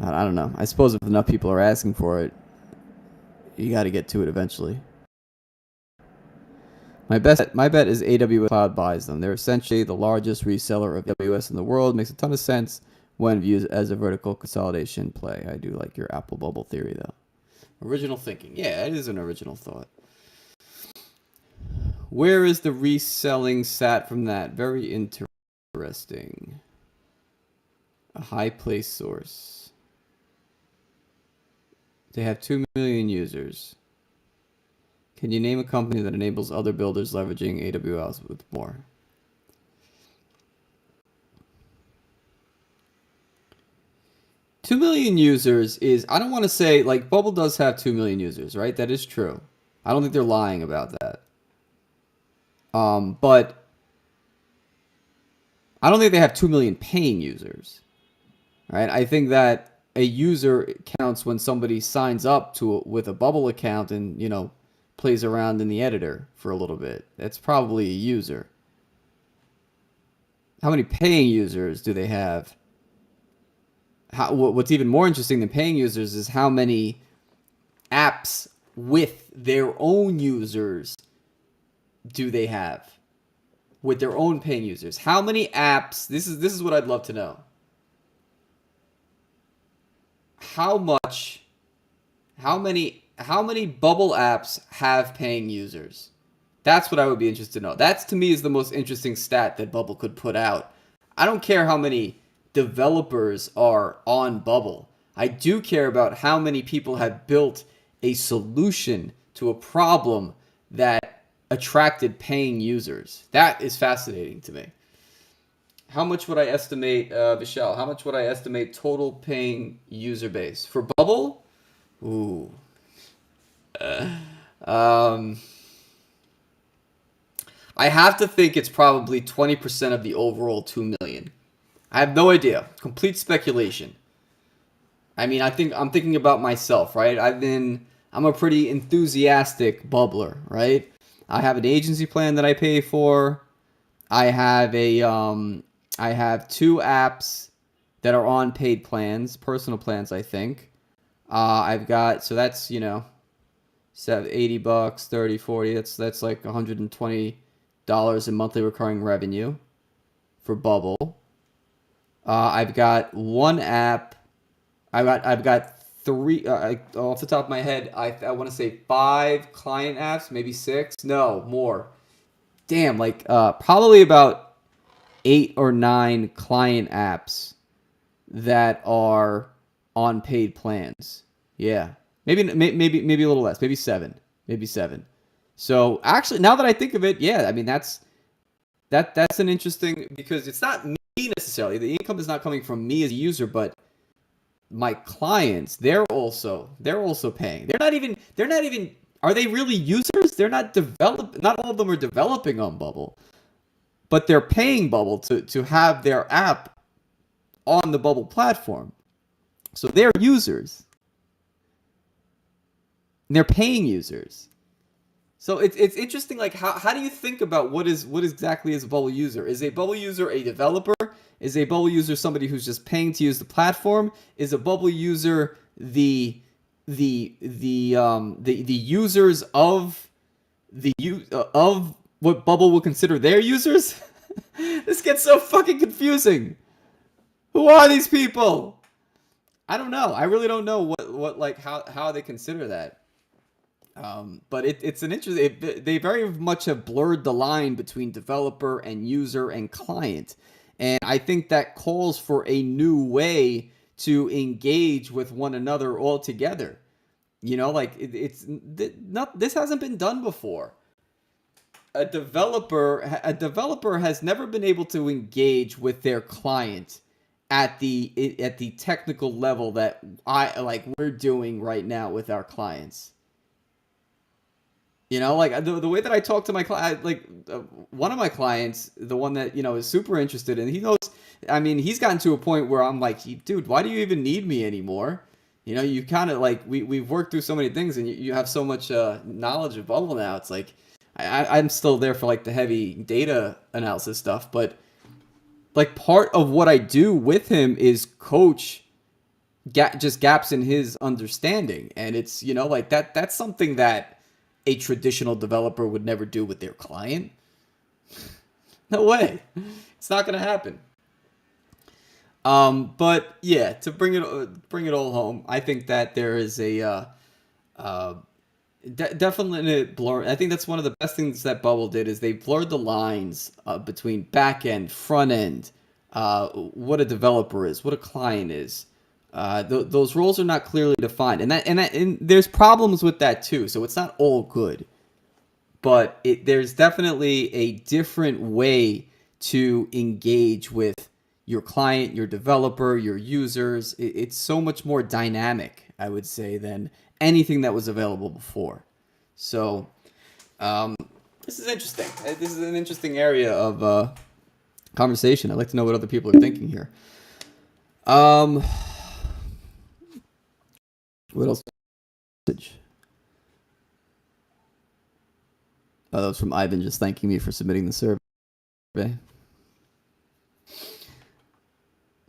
I don't know. I suppose if enough people are asking for it, you got to get to it eventually. My bet is AWS Cloud buys them. They're essentially the largest reseller of AWS in the world. Makes a ton of sense when viewed as a vertical consolidation play. I do like your Apple bubble theory, though. Original thinking. Yeah, it is an original thought. Where is the reselling sat from that? Very interesting. A high place source. They have 2 million users. Can you name a company that enables other builders leveraging AWS with more? Two million users is, I don't want to say, like, Bubble does have 2 million users, right? That is true. I don't think they're lying about that. But I don't think they have 2 million paying users, right? I think that a user counts when somebody signs up with a Bubble account and, plays around in the editor for a little bit. That's probably a user. How many paying users do they have? What's even more interesting than paying users is how many apps with their own users do they have with their own paying users. How many apps? This is what I'd love to know. How many Bubble apps have paying users? That's what I would be interested to know. That's, to me, is the most interesting stat that Bubble could put out. I don't care how many developers are on Bubble. I do care about how many people have built a solution to a problem that attracted paying users. That is fascinating to me. How much would I estimate, Michelle? How much would I estimate total paying user base for Bubble? Ooh. I have to think it's probably 20% of the overall 2 million. I have no idea. Complete speculation. I mean, I'm thinking about myself, right? I'm a pretty enthusiastic bubbler, right? I have an agency plan that I pay for. I have I have 2 apps that are on paid plans, personal plans, I think. I've got, so that's, 80 bucks, 30, 40. That's like $120 in monthly recurring revenue for Bubble. I've got 1 app. I've got 3 off the top of my head. I want to say 5 client apps, maybe 6. No, more. Damn, like probably about 8 or 9 client apps that are on paid plans. Yeah. Maybe a little less. Maybe 7. Maybe 7. So actually, now that I think of it, yeah, I mean that's an interesting, because it's not me necessarily. The income is not coming from me as a user, but my clients, they're also paying. They're not even are they really users? They're not not all of them are developing on Bubble, but they're paying Bubble to have their app on the Bubble platform. So they're users. And they're paying users. So it's interesting, like how do you think about what exactly is a Bubble user? Is a Bubble user a developer? Is a Bubble user somebody who's just paying to use the platform? Is a Bubble user the users of of what Bubble will consider their users? This gets so fucking confusing. Who are these people? I don't know. I really don't know what like how they consider that. But it's an interesting. They very much have blurred the line between developer and user and client, and I think that calls for a new way to engage with one another altogether. Like it's not. This hasn't been done before. A developer has never been able to engage with their client at the technical level that we're doing right now with our clients. Like the way that I talk to my client, one of my clients, the one that is super interested, and he knows. I mean, he's gotten to a point where I'm like, dude, why do you even need me anymore? You kind of like we've worked through so many things, and you have so much knowledge of Bubble now. It's like I'm still there for like the heavy data analysis stuff, but like part of what I do with him is coach just gaps in his understanding, and it's like that's something that a traditional developer would never do with their client. No way, it's not gonna happen. But yeah, to bring it all home, I think that there is a uh, definitely blur. I think that's one of the best things that Bubble did is they blurred the lines between back end, front end, what a developer is, what a client is. Those roles are not clearly defined, and there's problems with that too. So it's not all good, but there's definitely a different way to engage with your client, your developer, your users. It's so much more dynamic, I would say, than anything that was available before. So um, this is interesting. This is an interesting area of conversation. I'd like to know what other people are thinking here. What else? Oh, that was from Ivan just thanking me for submitting the survey.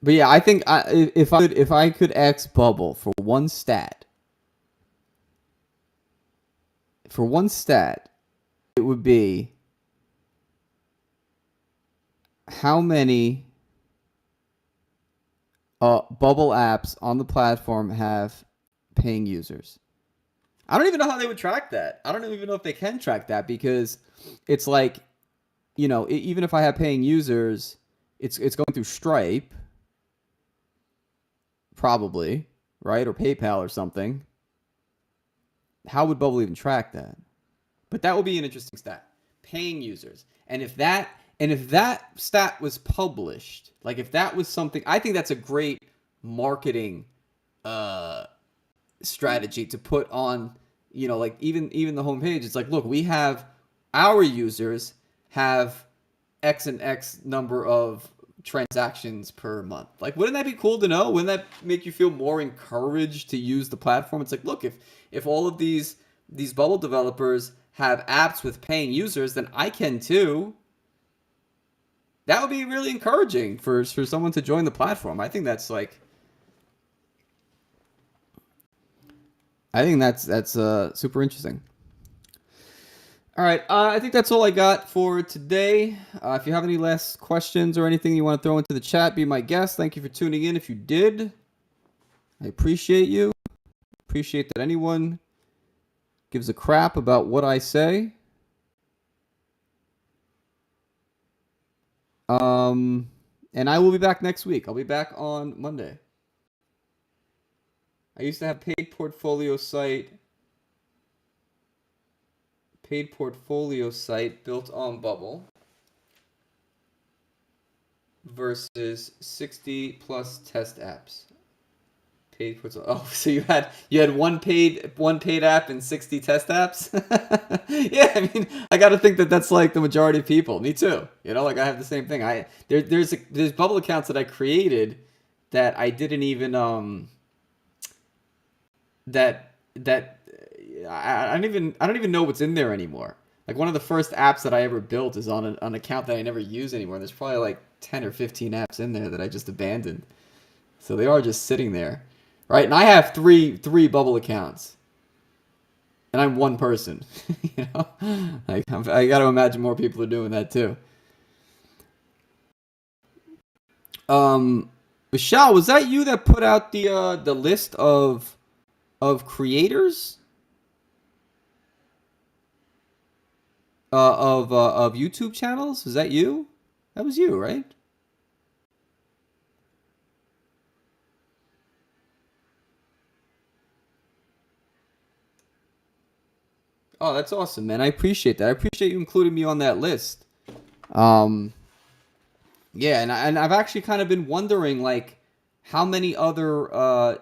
But yeah, I think if I could ask Bubble for one stat, it would be how many Bubble apps on the platform have paying users. I don't even know how they would track that. I don't even know if they can track that because it's like, even if I have paying users, it's going through Stripe, probably, right? Or PayPal or something. How would Bubble even track that? But that would be an interesting stat. Paying users. And if that stat was published, like if that was something, I think that's a great marketing strategy to put on, like even the homepage. It's like, look, we have our users have X and X number of transactions per month. Like, wouldn't that be cool to know? Wouldn't that make you feel more encouraged to use the platform? It's like, look, if all of these Bubble developers have apps with paying users, then I can too. That would be really encouraging for someone to join the platform. I think that's super interesting. All right, I think that's all I got for today. If you have any last questions or anything you want to throw into the chat, be my guest. Thank you for tuning in. If you did, I appreciate you. Appreciate that anyone gives a crap about what I say. And I will be back next week. I'll be back on Monday. I used to have paid portfolio site built on Bubble versus 60 plus test apps. Paid portfolio. Oh, so you had one paid app and 60 test apps? Yeah, I mean, I got to think that that's like the majority of people. Me too. Like I have the same thing. There's Bubble accounts that I created that I didn't even that I don't even know what's in there anymore. Like one of the first apps that I ever built is on an account that I never use anymore. There's probably like 10 or 15 apps in there that I just abandoned. So they are just sitting there, right? And I have three Bubble accounts, and I'm one person. Like I got to imagine more people are doing that too. Michelle, was that you that put out the list of creators of YouTube channels? Is that you? That was you, right? Oh, that's awesome, man. I appreciate that. I appreciate you including me on that list. Um, Yeah, and I've actually kind of been wondering like how many other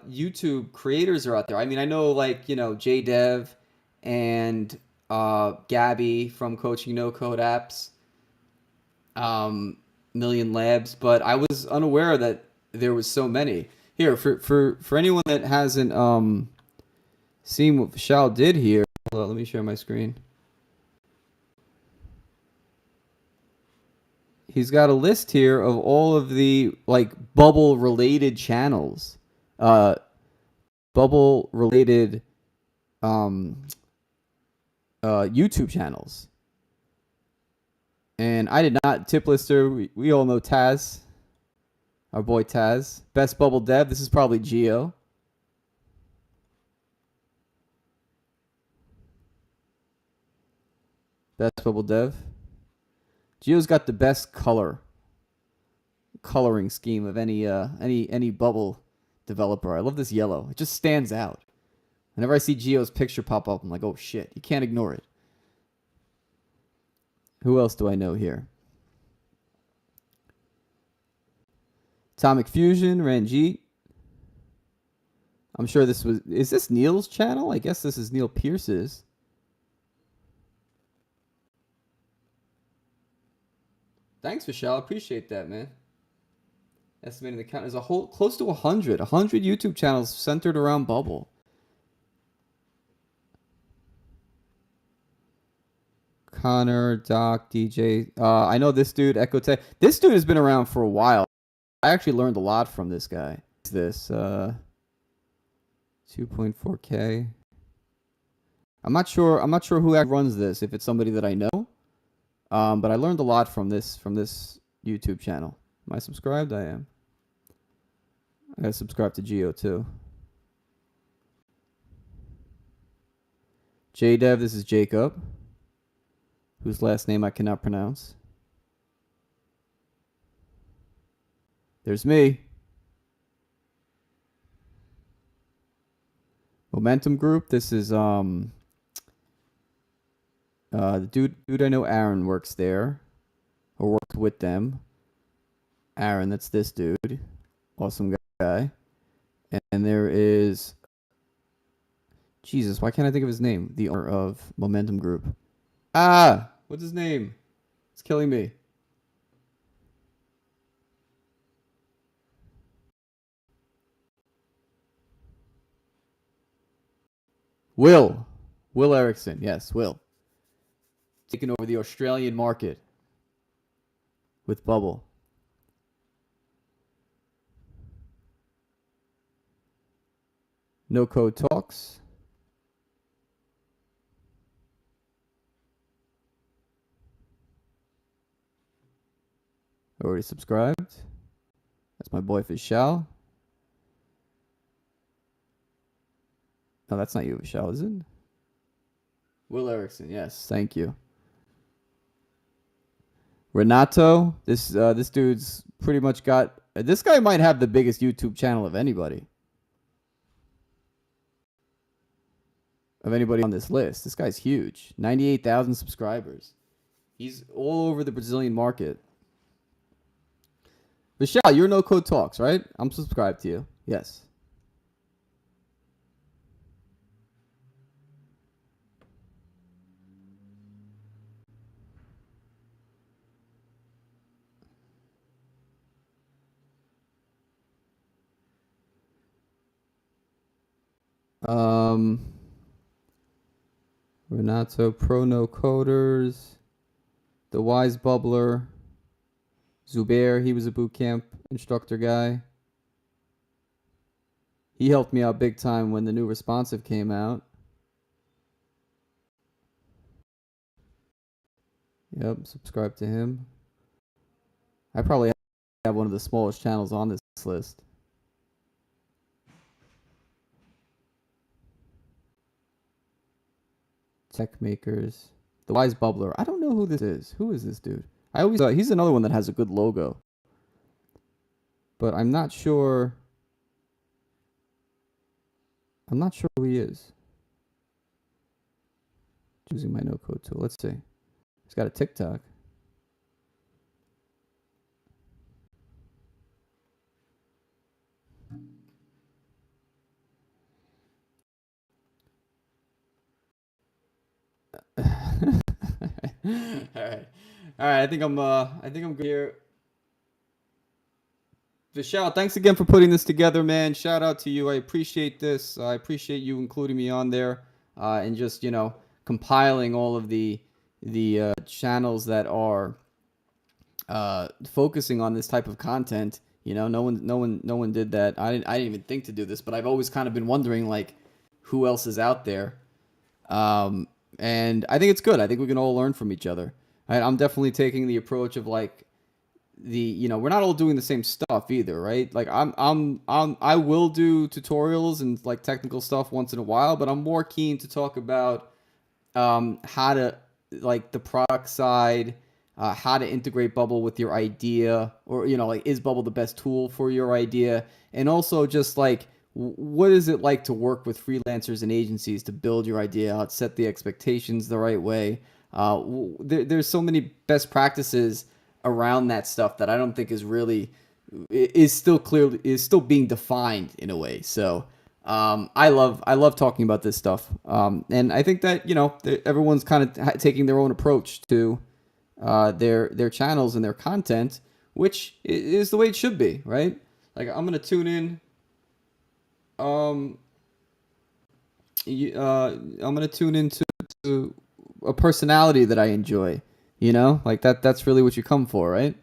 YouTube creators are out there. I mean, I know like, JDev and Gabby from Coaching No Code Apps, um, Million Labs, but I was unaware that there was so many. Here, for anyone that hasn't seen what Vishal did here, hold on, let me share my screen. He's got a list here of all of the like bubble related channels, uh, bubble related um, YouTube channels. And I did not tip lister. We all know Taz, our boy Taz, best bubble dev. This is probably Geo, best bubble dev. Geo's got the best coloring scheme of any bubble developer. I love this yellow. It just stands out. Whenever I see Geo's picture pop up, I'm like, oh shit, you can't ignore it. Who else do I know here? Atomic Fusion, Ranjit. I'm sure this was. Is this Neil's channel? I guess this is Neil Pierce's. Thanks, Michelle. Appreciate that, man. Estimating the count is a whole close to 100. 100 YouTube channels centered around Bubble. Connor, Doc, DJ. I know this dude, Echo Tech. This dude has been around for a while. I actually learned a lot from this guy. This 2.4K. I'm not sure who actually runs this. If it's somebody that I know, but I learned a lot from this YouTube channel. Am I subscribed? I am. I gotta subscribe to Geo too. JDev, this is Jacob, whose last name I cannot pronounce. There's me. Momentum Group. This is the dude I know, Aaron, works there or works with them. Aaron, that's this dude. Awesome guy. And there is Jesus, why can't I think of his name? The owner of Momentum Group. What's his name? It's killing me. Will Erickson. Yes, Will. Taking over the Australian market with Bubble. No Code Talks. Already subscribed. That's my boy Vishal. No, that's not you, Vishal, is it? Will Erickson. Yes, thank you. Renato. This dude's pretty much got. This guy might have the biggest YouTube channel of anybody. Of anybody on this list. This guy's huge. 98,000 subscribers. He's all over the Brazilian market. Vishal, you're No Code Talks, right? I'm subscribed to you. Yes. Renato, Pro No Coders, The Wise Bubbler, Zubair, he was a boot camp instructor guy. He helped me out big time when the new responsive came out. Yep, subscribe to him. I probably have one of the smallest channels on this list. Tech Makers. The Wise Bubbler. I don't know who this is. Who is this dude? I always thought he's another one that has a good logo. But I'm not sure. I'm not sure who he is. Choosing my no code tool. Let's see. He's got a TikTok. right. All right. I think I'm good here. Vishal, thanks again for putting this together, man. Shout out to you. I appreciate this. I appreciate you including me on there, and just compiling all of the channels that are focusing on this type of content. No one did that. I didn't even think to do this, but I've always kind of been wondering like who else is out there. Um, and I think it's good. I think we can all learn from each other. I'm definitely taking the approach of like we're not all doing the same stuff either, right? Like I will do tutorials and like technical stuff once in a while, but I'm more keen to talk about how to like the product side, how to integrate Bubble with your idea, or like is Bubble the best tool for your idea, and also just like what is it like to work with freelancers and agencies to build your idea out, set the expectations the right way. There's so many best practices around that stuff that I don't think is really is still being defined in a way. So I love talking about this stuff, and I think that everyone's kind of taking their own approach to their channels and their content, which is the way it should be, right? Like I'm gonna tune in. Um, I'm gonna tune into to a personality that I enjoy. Like that's really what you come for, right?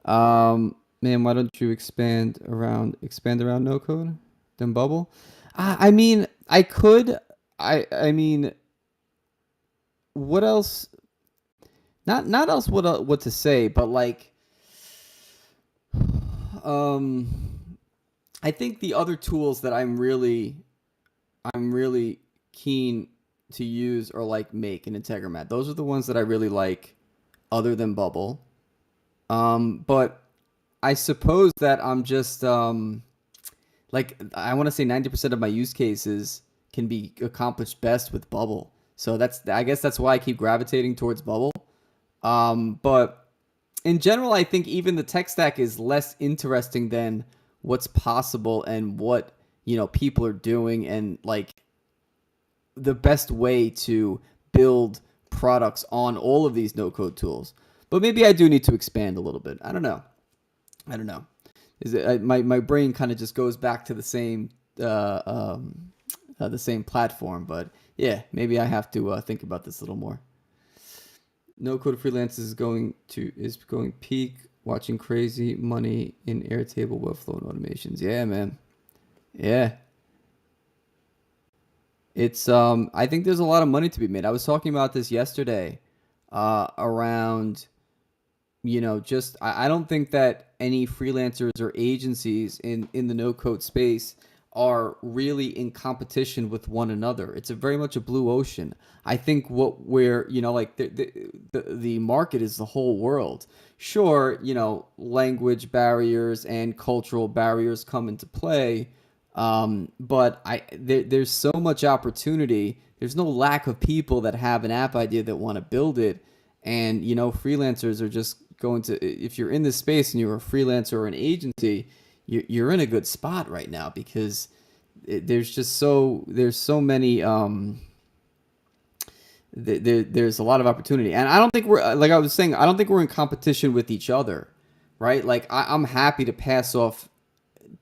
Man, why don't you expand around no code than bubble? I mean, I could. I mean, what else? Not else what to say, but like, um, I think the other tools that I'm really keen to use are like Make and Integromat. Those are the ones that I really like, other than Bubble. But I suppose that I'm just like I want to say 90% of my use cases can be accomplished best with Bubble. So I guess that's why I keep gravitating towards Bubble. But in general, I think even the tech stack is less interesting than what's possible and what people are doing, and like the best way to build products on all of these no code tools. But maybe I do need to expand a little bit. I don't know. I don't know. Is it my brain kind of just goes back to the same platform? But yeah, maybe I have to think about this a little more. No code freelance is going peak. Watching crazy money in Airtable webflow and automations. Yeah, man. Yeah, it's I think there's a lot of money to be made. I was talking about this yesterday, around just I don't think that any freelancers or agencies in the no code space are really in competition with one another. It's a very much a blue ocean. I think what we're like the market is the whole world. Sure, language barriers and cultural barriers come into play, but there's so much opportunity. There's no lack of people that have an app idea that want to build it, and freelancers are just going to. If you're in this space and you're a freelancer or an agency, you're in a good spot right now because there's so many there's a lot of opportunity, and I don't think we're like I was saying. I don't think we're in competition with each other, right? Like I'm happy to pass off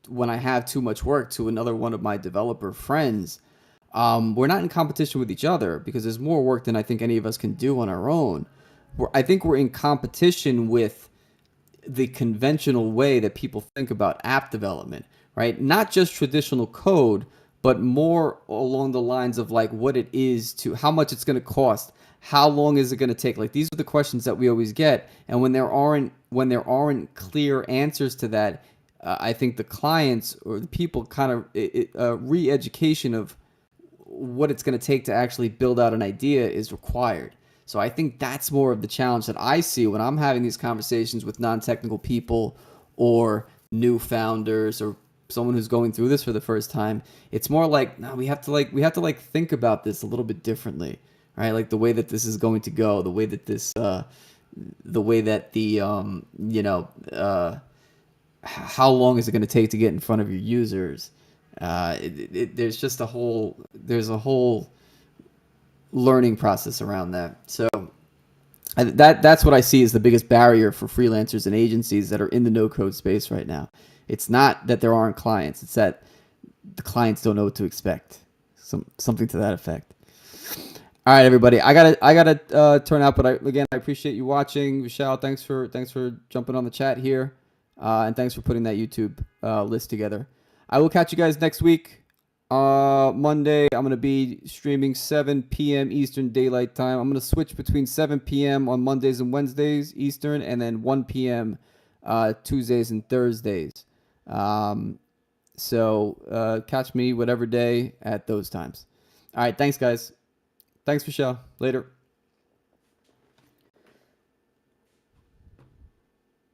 when I have too much work to another one of my developer friends. We're not in competition with each other because there's more work than I think any of us can do on our own. I think we're in competition with the conventional way that people think about app development, right? Not just traditional code, but more along the lines of like what it is to how much it's going to cost, how long is it going to take? Like these are the questions that we always get, and when there aren't clear answers to that, I think the clients or the people kind of re-education of what it's going to take to actually build out an idea is required. So I think that's more of the challenge that I see when I'm having these conversations with non-technical people or new founders or someone who's going through this for the first time. It's more like, no, we have to think about this a little bit differently, right? Like the way that this is going to go, the way that how long is it going to take to get in front of your users? There's a whole learning process around that. So That's what I see as the biggest barrier for freelancers and agencies that are in the no code space right now. It's not that there aren't clients; it's that the clients don't know what to expect. Something to that effect. All right, everybody. I gotta turn out, but again, I appreciate you watching. Vishal, thanks for jumping on the chat here, and thanks for putting that YouTube list together. I will catch you guys next week. Monday, I'm gonna be streaming 7 p.m. Eastern Daylight Time. I'm gonna switch between 7 p.m. on Mondays and Wednesdays Eastern, and then 1 p.m. Tuesdays and Thursdays. Um, so catch me whatever day at those times. All right, thanks, guys. Thanks, Michelle. Later.